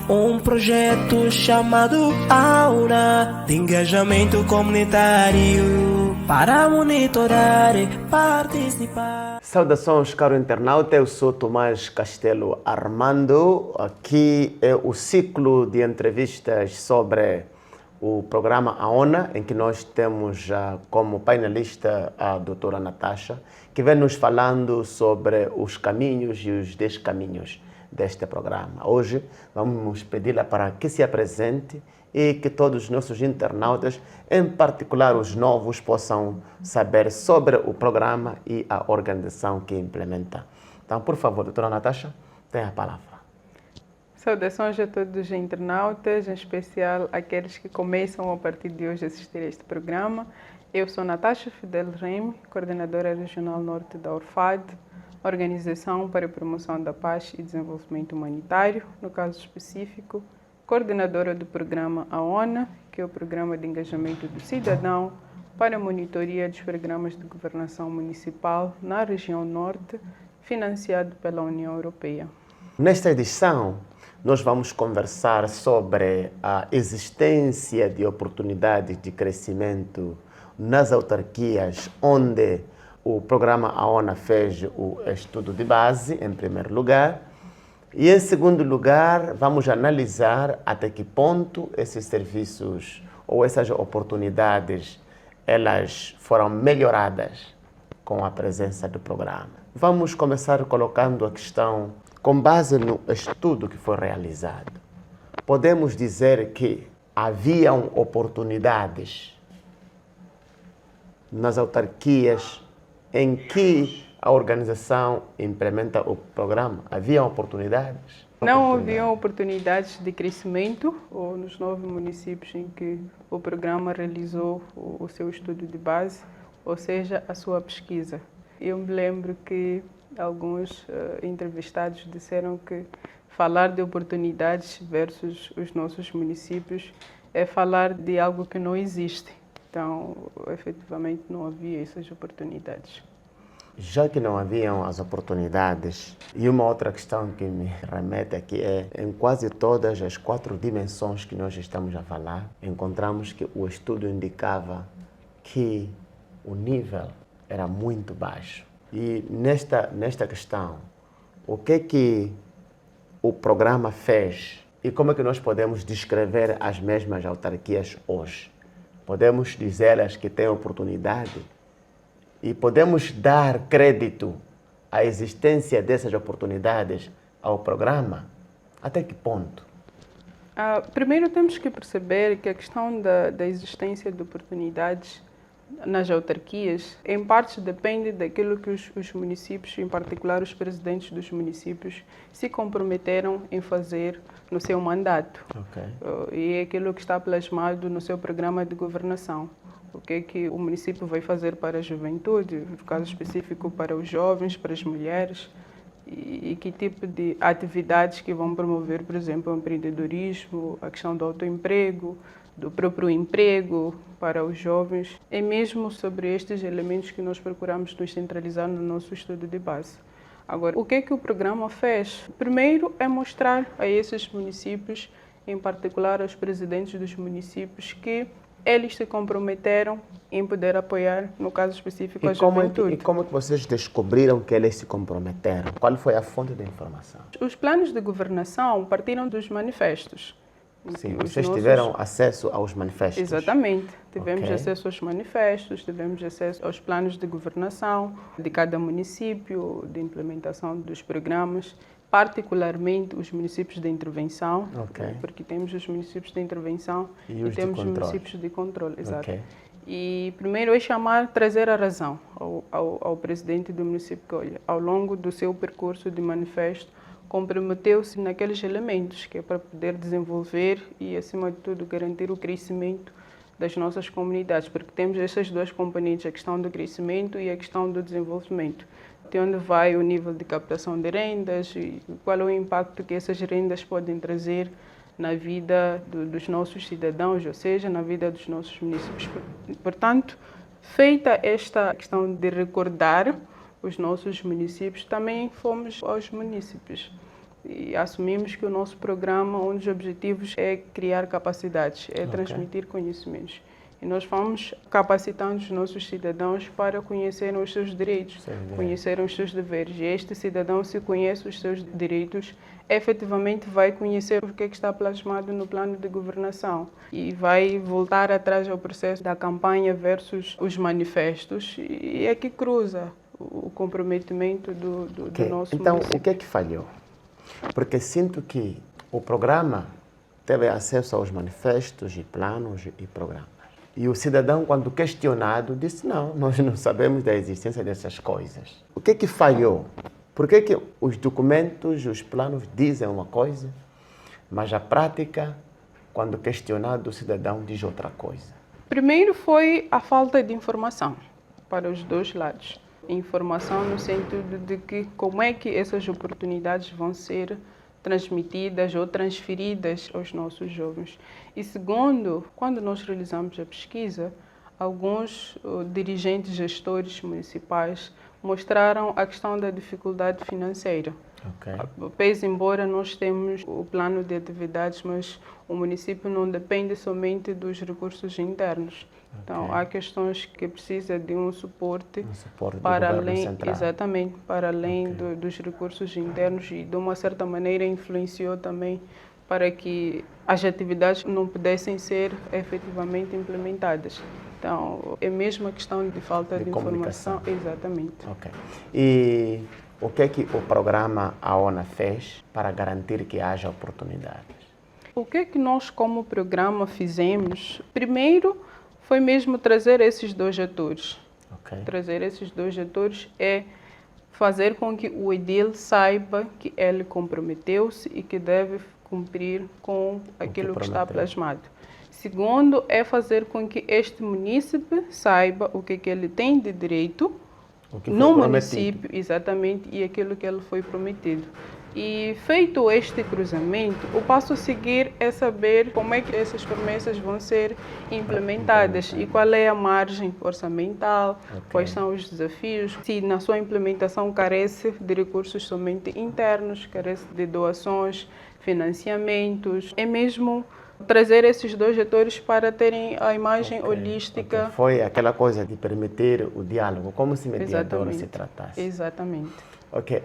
um projeto chamado Aura, de engajamento comunitário, para monitorar e participar. Saudações, caro internauta, eu sou Tomás Castelo Armando. Aqui é o ciclo de entrevistas sobre o programa AONA, em que nós temos como painelista a doutora Natasha, que vem nos falando sobre os caminhos e os descaminhos deste programa. Hoje vamos pedi-la para que se apresente e que todos os nossos internautas, em particular os novos, possam saber sobre o programa e a organização que implementa. Então, por favor, doutora Natasha, tenha a palavra. Saudações a todos os internautas, em especial aqueles que começam a partir de hoje a assistir a este programa. Eu sou Natasha Fidel Remy, coordenadora regional norte da ORFAD, Organização para a Promoção da Paz e Desenvolvimento Humanitário, no caso específico, coordenadora do programa AONA, que é o Programa de Engajamento do Cidadão para a monitoria dos programas de governação municipal na região norte, financiado pela União Europeia. Nesta edição, nós vamos conversar sobre a existência de oportunidades de crescimento nas autarquias, onde o programa AONA fez o estudo de base, em primeiro lugar. E, em segundo lugar, vamos analisar até que ponto esses serviços ou essas oportunidades elas foram melhoradas com a presença do programa. Vamos começar colocando a questão com base no estudo que foi realizado. Podemos dizer que haviam oportunidades nas autarquias em que a organização implementa o programa? Haviam oportunidades? Não haviam oportunidades de crescimento ou nos 9 municípios em que o programa realizou o seu estudo de base, ou seja, a sua pesquisa. Eu me lembro que alguns entrevistados disseram que falar de oportunidades versus os nossos municípios é falar de algo que não existe. Então, efetivamente, não havia essas oportunidades. Já que não haviam as oportunidades, e uma outra questão que me remete aqui é, em quase todas as 4 dimensões que nós estamos a falar, encontramos que o estudo indicava que o nível era muito baixo. E nesta questão, o que o programa fez e como é que nós podemos descrever as mesmas autarquias hoje? Podemos dizer-as que têm oportunidade e podemos dar crédito à existência dessas oportunidades ao programa? Até que ponto? Primeiro temos que perceber que a questão da existência de oportunidades nas autarquias, em parte depende daquilo que os municípios, em particular os presidentes dos municípios, se comprometeram em fazer no seu mandato. Okay. E é aquilo que está plasmado no seu programa de governação. O que é que o município vai fazer para a juventude, no caso específico para os jovens, para as mulheres, e que tipo de atividades que vão promover, por exemplo, o empreendedorismo, a questão do autoemprego, do próprio emprego para os jovens. É mesmo sobre estes elementos que nós procuramos nos centralizar no nosso estudo de base. Agora, o que é que o programa fez? Primeiro é mostrar a esses municípios, em particular aos presidentes dos municípios, que eles se comprometeram em poder apoiar, no caso específico, a juventude. E como é que vocês descobriram que eles se comprometeram? Qual foi a fonte da informação? Os planos de governação partiram dos manifestos. Sim, vocês tiveram acesso aos manifestos? Exatamente. Tivemos acesso aos manifestos, tivemos acesso aos planos de governação de cada município, de implementação dos programas, particularmente os municípios de intervenção, porque temos os municípios de intervenção e temos os municípios de controle. Exato. E primeiro é trazer a razão ao presidente do município que, olha, ao longo do seu percurso de manifesto, comprometeu-se naqueles elementos que é para poder desenvolver e, acima de tudo, garantir o crescimento das nossas comunidades, porque temos essas 2 componentes, a questão do crescimento e a questão do desenvolvimento. De onde vai o nível de captação de rendas e qual é o impacto que essas rendas podem trazer na vida dos nossos cidadãos, ou seja, na vida dos nossos municípios. Portanto, feita esta questão de recordar os nossos municípios, também fomos aos municípios e assumimos que o nosso programa, um dos objetivos é criar capacidades, é transmitir conhecimentos. E nós vamos capacitando os nossos cidadãos para conhecerem os seus direitos, conhecerem os seus deveres. E este cidadão, se conhece os seus direitos, efetivamente vai conhecer o que está plasmado no plano de governação e vai voltar atrás ao processo da campanha versus os manifestos. E é que cruza o comprometimento do nosso Então, município. o que é que falhou? Porque sinto que o programa teve acesso aos manifestos e planos e programas. E o cidadão, quando questionado, disse, não, nós não sabemos da existência dessas coisas. O que é que falhou? Por que que os documentos, os planos dizem uma coisa, mas a prática, quando questionado, o cidadão diz outra coisa? Primeiro foi a falta de informação para os dois lados. Informação no sentido de que como é que essas oportunidades vão ser transmitidas ou transferidas aos nossos jovens. E segundo, quando nós realizamos a pesquisa, alguns dirigentes gestores municipais mostraram a questão da dificuldade financeira. Pese embora nós temos o plano de atividades, mas o município não depende somente dos recursos internos. Então, há questões que precisa de um suporte para além, central. exatamente, para além dos recursos internos e, de uma certa maneira, influenciou também para que as atividades não pudessem ser efetivamente implementadas. Então, é mesmo a questão de falta de informação. Exatamente. E o que é que o programa AONA fez para garantir que haja oportunidades? O que é que nós, como programa, fizemos? Primeiro, foi mesmo trazer esses dois atores. Trazer esses dois atores é fazer com que o edil saiba que ele comprometeu-se e que deve cumprir com aquilo que está plasmado. Segundo, é fazer com que este munícipe saiba o que ele tem de direito no município, exatamente, e aquilo que ele foi prometido. E feito este cruzamento, o passo a seguir é saber como é que essas promessas vão ser implementadas e qual é a margem orçamental, quais são os desafios, se na sua implementação carece de recursos somente internos, carece de doações, financiamentos. É mesmo trazer esses dois atores para terem a imagem holística. Foi aquela coisa de permitir o diálogo, como se mediador se tratasse. Exatamente.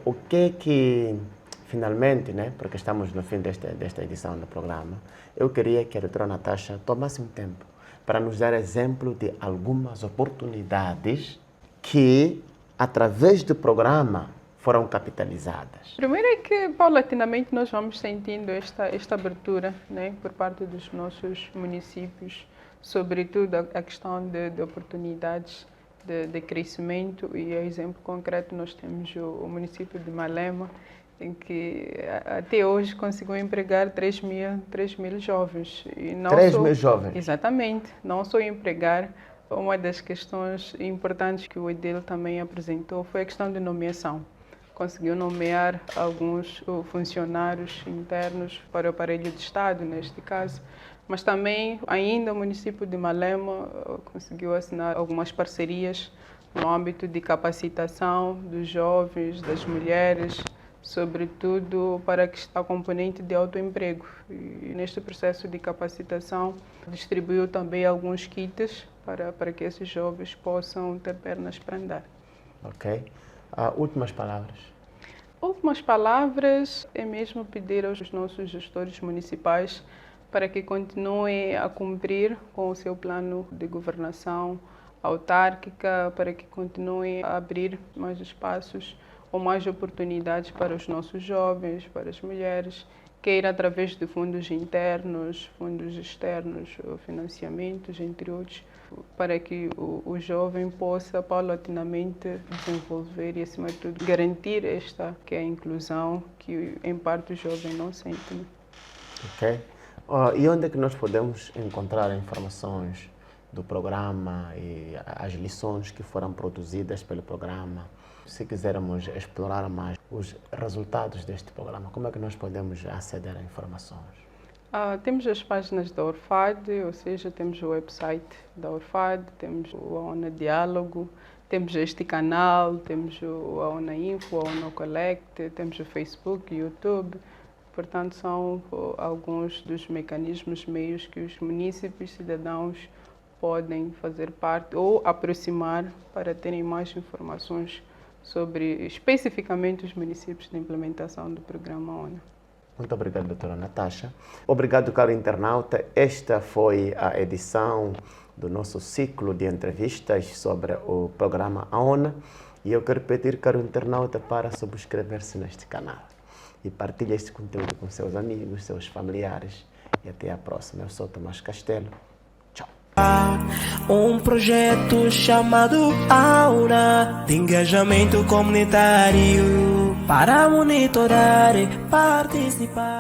O que finalmente, né, porque estamos no fim desta edição do programa, eu queria que a doutora Natasha tomasse um tempo para nos dar exemplo de algumas oportunidades que, através do programa, foram capitalizadas. Primeiro é que, paulatinamente, nós vamos sentindo esta abertura, né, por parte dos nossos municípios, sobretudo a questão de oportunidades de crescimento. E, a exemplo concreto, nós temos o município de Malema, em que até hoje conseguiu empregar 3 mil jovens. E não 3 mil jovens? Exatamente. Não só empregar. Uma das questões importantes que o edil também apresentou foi a questão de nomeação. Conseguiu nomear alguns funcionários internos para o aparelho de Estado, neste caso, mas também ainda o município de Malema conseguiu assinar algumas parcerias no âmbito de capacitação dos jovens, das mulheres, sobretudo para a componente de autoemprego. E neste processo de capacitação distribuiu também alguns kits para que esses jovens possam ter pernas para andar. Últimas palavras. Últimas palavras é mesmo pedir aos nossos gestores municipais para que continuem a cumprir com o seu plano de governação autárquica, para que continuem a abrir mais espaços ou mais oportunidades para os nossos jovens, para as mulheres, quer através de fundos internos, fundos externos, financiamentos, entre outros, para que o jovem possa paulatinamente desenvolver e, acima de tudo, garantir esta que é a inclusão que, em parte, o jovem não sente. E onde é que nós podemos encontrar informações do programa e as lições que foram produzidas pelo programa? Se quisermos explorar mais os resultados deste programa, como é que nós podemos aceder a informações? Temos as páginas da Orfad, ou seja, temos o website da Orfad, temos o AONA Diálogo, Temos este canal, temos a ONA Info, a ONA Collect, temos o Facebook, o YouTube. Portanto, são alguns dos mecanismos, meios que os munícipes, cidadãos podem fazer parte ou aproximar para terem mais informações sobre especificamente os municípios de implementação do programa ONA. Muito obrigado, doutora Natasha. Obrigado, caro internauta. Esta foi a edição do nosso ciclo de entrevistas sobre o programa ONA. E eu quero pedir, caro internauta, para subscrever-se neste canal. E partilhe este conteúdo com seus amigos, seus familiares. E até a próxima. Eu sou Tomás Castelo. Tchau. Um projeto chamado Aura, de engajamento comunitário, para monitorar e participar.